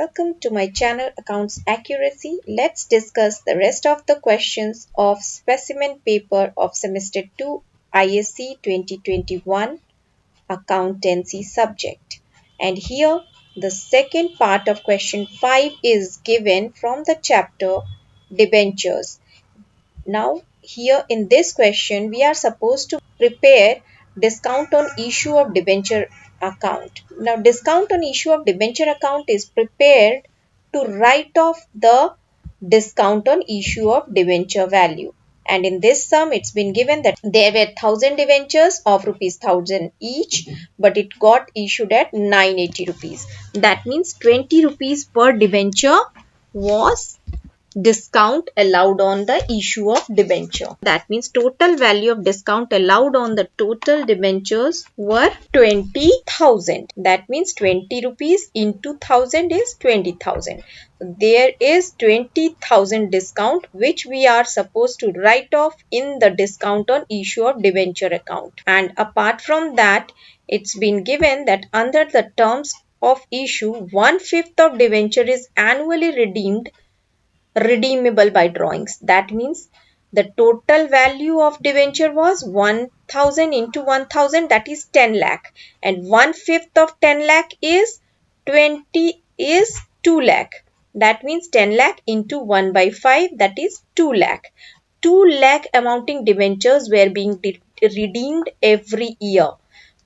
Welcome to my channel Accounts Accuracy. Let's discuss the rest of the questions of specimen paper of semester 2 ISC 2021 accountancy subject. And here the second part of question 5 is given from the chapter debentures. Now here in this question we are supposed to prepare discount on issue of debenture account. Now discount on issue of debenture account is prepared to write off the discount on issue of debenture value. And in this sum it's been given that there were 1000 debentures of rupees 1000 each, but it got issued at 980 rupees. That means 20 rupees per debenture was discount allowed on the issue of debenture. That means total value of discount allowed on the total debentures were 20,000. That means 20 rupees into 1000 is 20,000. There is 20,000 discount which we are supposed to write off in the discount on issue of debenture account. And apart from that, it's been given that under the terms of issue, 1/5 of debenture is annually redeemable by drawings. That means the total value of debenture was 1000 into 1000, that is 10 lakh, and 1/5 of 10 lakh is 2 lakh. That means 10 lakh into 1 by 5, that is 2 lakh. 2 lakh amounting debentures were being redeemed every year.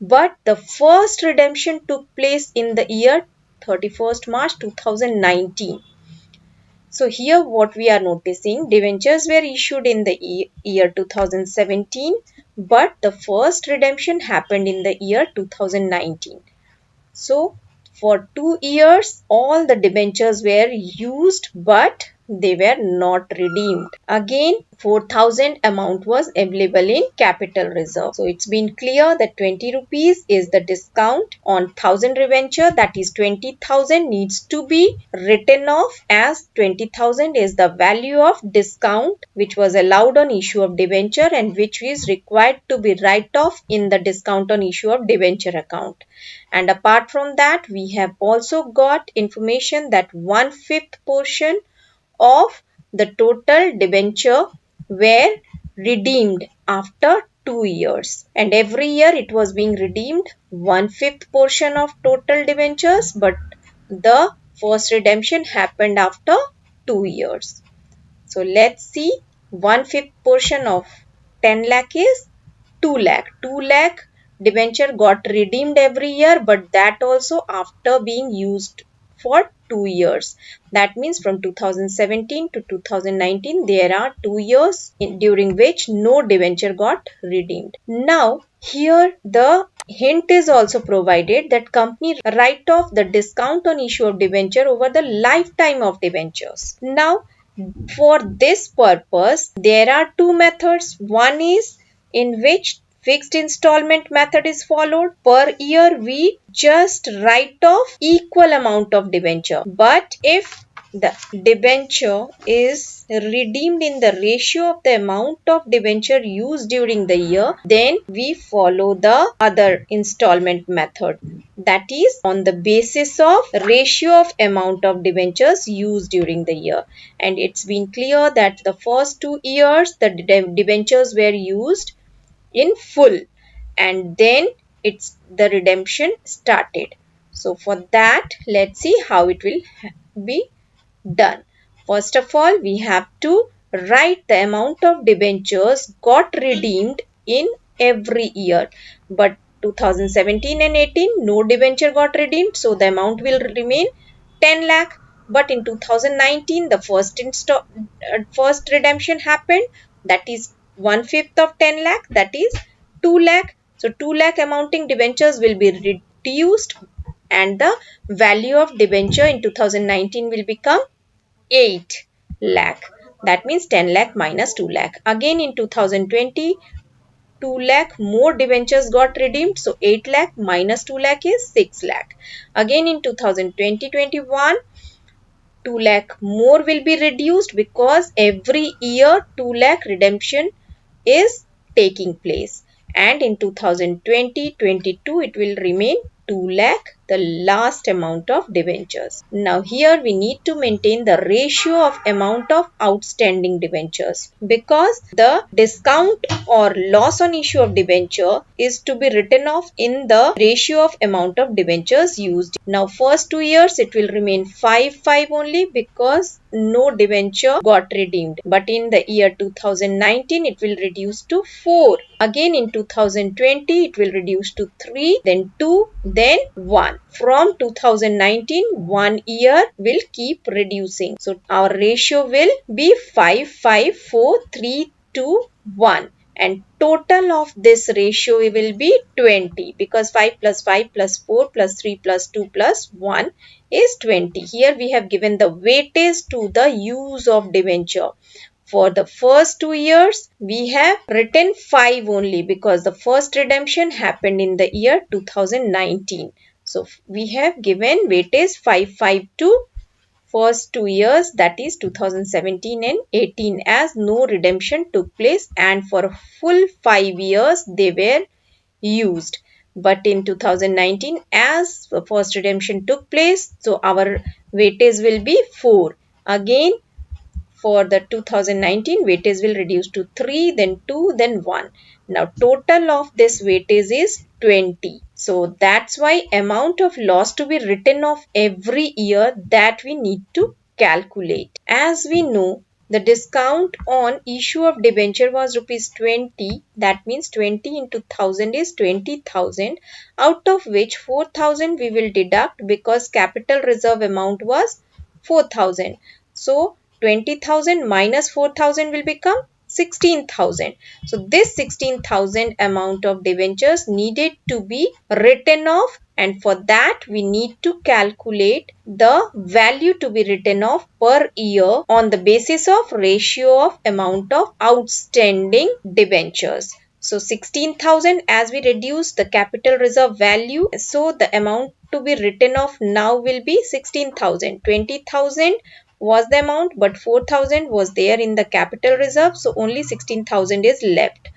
But the first redemption took place in the year 31st March 2019. So here what we are noticing, debentures were issued in the year 2017, but the first redemption happened in the year 2019. So for 2 years, all the debentures were used, but they were not redeemed. Again, 4,000 amount was available in capital reserve. So it's been clear that 20 rupees is the discount on 1000 debenture, that is 20,000 needs to be written off, as 20,000 is the value of discount which was allowed on issue of debenture and which is required to be write off in the discount on issue of debenture account. And apart from that, we have also got information that 1/5 portion of the total debenture were redeemed after 2 years, and every year it was being redeemed 1/5 portion of total debentures, but the first redemption happened after 2 years. So let's see, 1/5 portion of 10 lakh is 2 lakh. 2 lakh debenture got redeemed every year, but that also after being used for 2 years. That means from 2017 to 2019 there are 2 years during which no debenture got redeemed. Now here the hint is also provided that company write off the discount on issue of debenture over the lifetime of debentures. Now for this purpose there are two methods. One is in which fixed installment method is followed. Per year we just write off equal amount of debenture. But if the debenture is redeemed in the ratio of the amount of debenture used during the year, then we follow the other installment method. That is on the basis of ratio of amount of debentures used during the year. And it's been clear that the first 2 years the debentures were used in full, and then the redemption started. So for that, let's see how it will be done. First of all, we have to write the amount of debentures got redeemed in every year. But 2017 and 18, no debenture got redeemed, so the amount will remain 10 lakh. But in 2019, the first redemption happened, that is 1/5 of 10 lakh, that is 2 lakh. So 2 lakh amounting debentures will be reduced, and the value of debenture in 2019 will become 8 lakh. That means 10 lakh minus 2 lakh. Again in 2020, 2 lakh more debentures got redeemed. So 8 lakh minus 2 lakh is 6 lakh. Again in 2020-21, 2 lakh more will be reduced because every year 2 lakh redemption is taking place. And in 2020-22, it will remain 2 lakh the last amount of debentures. Now here we need to maintain the ratio of amount of outstanding debentures, because the discount or loss on issue of debenture is to be written off in the ratio of amount of debentures used. Now first 2 years it will remain 5 only, because no debenture got redeemed. But in the year 2019 it will reduce to 4. Again in 2020 it will reduce to 3, then 2, then 1. From 2019 1 year will keep reducing. So our ratio will be 5, 5, 4, 3, 2, 1. And total of this ratio will be 20, because 5 plus 5 plus 4 plus 3 plus 2 plus 1 is 20. Here we have given the weightage to the use of debenture. For the first 2 years, we have written 5 only, because the first redemption happened in the year 2019. So we have given weightage 5, 5 to first 2 years, that is 2017 and 18, as no redemption took place, and for a full 5 years they were used. But in 2019, as the first redemption took place, so our weightage will be 4. Again for the 2019, weightage will reduce to 3, then 2, then 1. Now total of this weightage is 20. So that's why amount of loss to be written off every year, that we need to calculate. As we know, the discount on issue of debenture was rupees 20. That means 20 into 1000 is 20,000, out of which 4,000 we will deduct, because capital reserve amount was 4,000. So 20,000 minus 4,000 will become 16,000. So this 16,000 amount of debentures needed to be written off, and for that we need to calculate the value to be written off per year on the basis of ratio of amount of outstanding debentures. So 16,000, as we reduce the capital reserve value, so the amount to be written off now will be 16,000. 20,000 was the amount, but 4,000 was there in the capital reserve, so only 16,000 is left.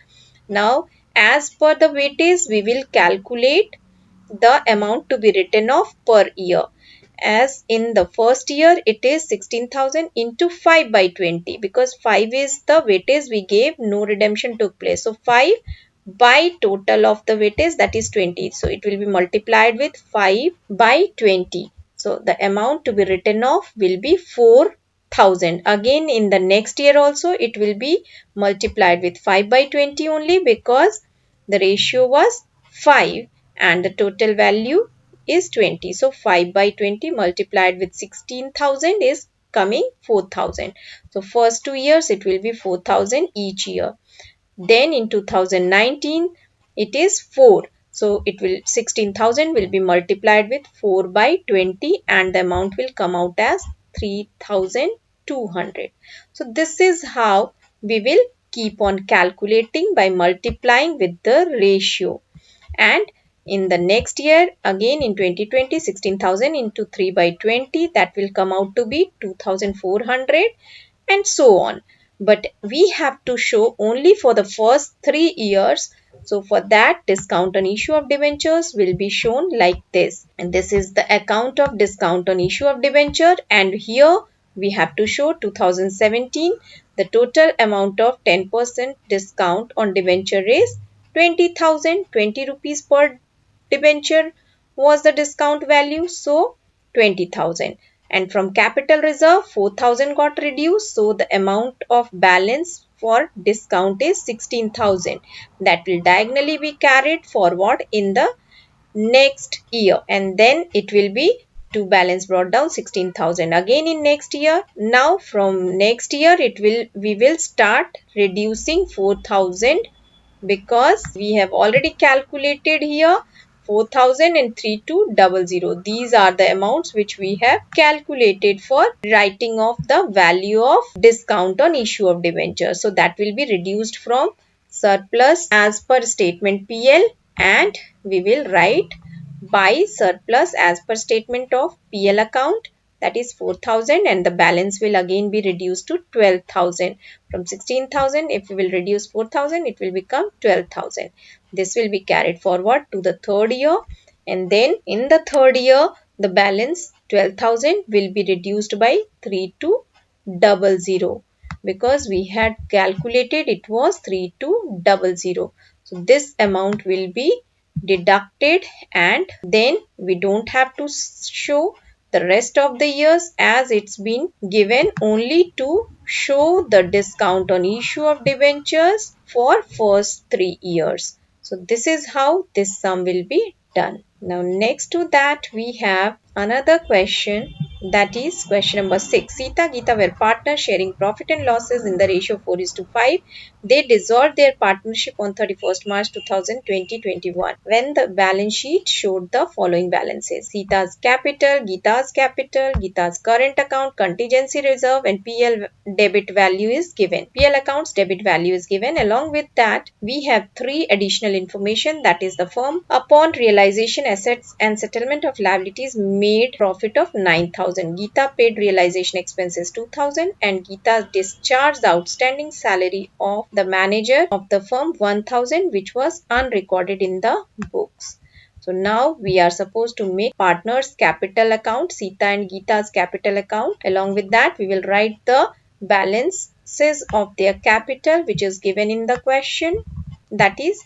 Now as per the weightage, we will calculate the amount to be written off per year. As in the first year it is 16,000 into 5 by 20, because 5 is the weightage we gave, no redemption took place. So 5 by total of the weightage, that is 20. So it will be multiplied with 5 by 20. So the amount to be written off will be 4,000. Again in the next year also it will be multiplied with 5 by 20 only, because the ratio was 5 and the total value is 20. So 5 by 20 multiplied with 16,000 is coming 4,000. So first 2 years it will be 4,000 each year. Then in 2019 it is 4. So it will 16,000 will be multiplied with 4 by 20, and the amount will come out as 3,200. So this is how we will keep on calculating by multiplying with the ratio. And in the next year, again in 2020, 16,000 into 3 by 20, that will come out to be 2,400, and so on. But we have to show only for the first 3 years. So for that, discount on issue of debentures will be shown like this. And this is the account of discount on issue of debenture. And here we have to show 2017. The total amount of 10% discount on debenture is 20,000, 20 rupees per debenture was the discount value. So 20,000. And from capital reserve 4,000 got reduced. So the amount of balance for discount is 16,000. That will diagonally be carried forward in the next year, and then it will be to balance brought down 16,000 again in next year. Now from next year we will start reducing 4,000, because we have already calculated here 4,000 and 3,200. These are the amounts which we have calculated for writing off the value of discount on issue of debenture. So that will be reduced from surplus as per statement PL, and we will write by surplus as per statement of PL account, that is 4,000, and the balance will again be reduced to 12,000. From 16,000, if we will reduce 4,000, it will become 12,000. This will be carried forward to the third year, And then in the third year, the balance 12,000 will be reduced by 3200 because we had calculated it was 3200. So this amount will be deducted, and then we don't have to show the rest of the years as it's been given only to show the discount on issue of debentures for first 3 years. So this is how this sum will be done. Now next to that we have another question, that is question number 6. Sita Geeta were partners sharing profit and losses in the ratio 4:5. They dissolved their partnership on 31st March 2021 when the balance sheet showed the following balances: Sita's capital, Geeta's current account, contingency reserve, and PL debit value is given. PL account's debit value is given. Along with that, we have three additional information, that is the firm upon realization assets and settlement of liabilities made profit of 9,000. Geeta paid realization expenses 2,000 and Geeta discharged the outstanding salary of the manager of the firm 1,000, which was unrecorded in the books. So now we are supposed to make partners capital account, Sita and Geeta's capital account. Along with that, we will write the balances of their capital which is given in the question, that is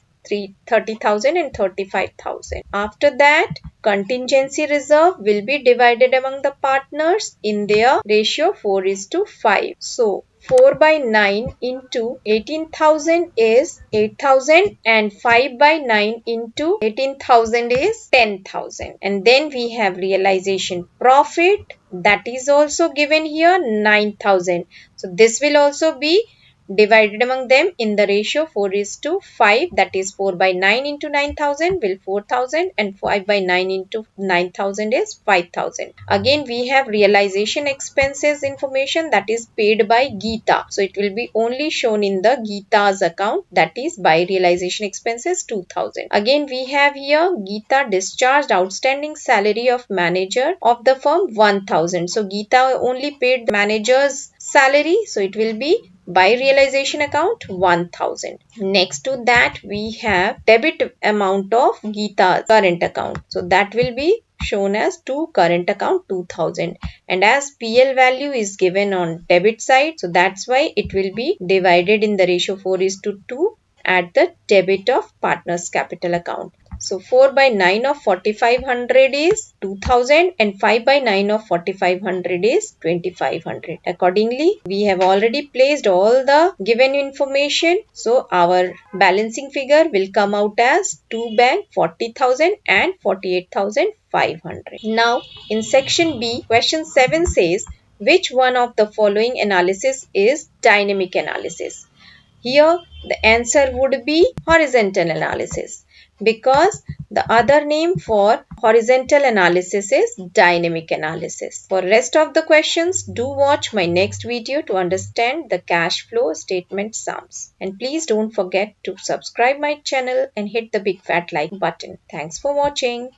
30,000 and 35,000. After that, contingency reserve will be divided among the partners in their ratio 4:5. So 4 by 9 into 18,000 is 8,000 and 5 by 9 into 18,000 is 10,000. And then we have realization profit, that is also given here 9,000. So this will also be divided among them in the ratio 4:5, that is 4 by 9 into 9,000 will 4,000 and 5 by 9 into 9,000 is 5,000. Again we have realization expenses information, that is paid by Geeta. So it will be only shown in the Geeta's account, that is by realization expenses 2,000. Again we have here Geeta discharged outstanding salary of manager of the firm 1,000. So Geeta only paid the manager's salary, so it will be by realization account 1,000. Next to that we have debit amount of Geeta's current account. So that will be shown as to current account 2,000, and as PL value is given on debit side, so that's why it will be divided in the ratio 4:2 at the debit of partners capital account. So 4 by 9 of 4,500 is 2,000 and 5 by 9 of 4,500 is 2,500. Accordingly, we have already placed all the given information. So our balancing figure will come out as 2 bank 40,000 and 48,500. Now in section B, question 7 says, which one of the following analysis is dynamic analysis? Here the answer would be horizontal analysis, because the other name for horizontal analysis is dynamic analysis. For rest of the questions, do watch my next video to understand the cash flow statement sums. And please don't forget to subscribe my channel and hit the big fat like button. Thanks for watching.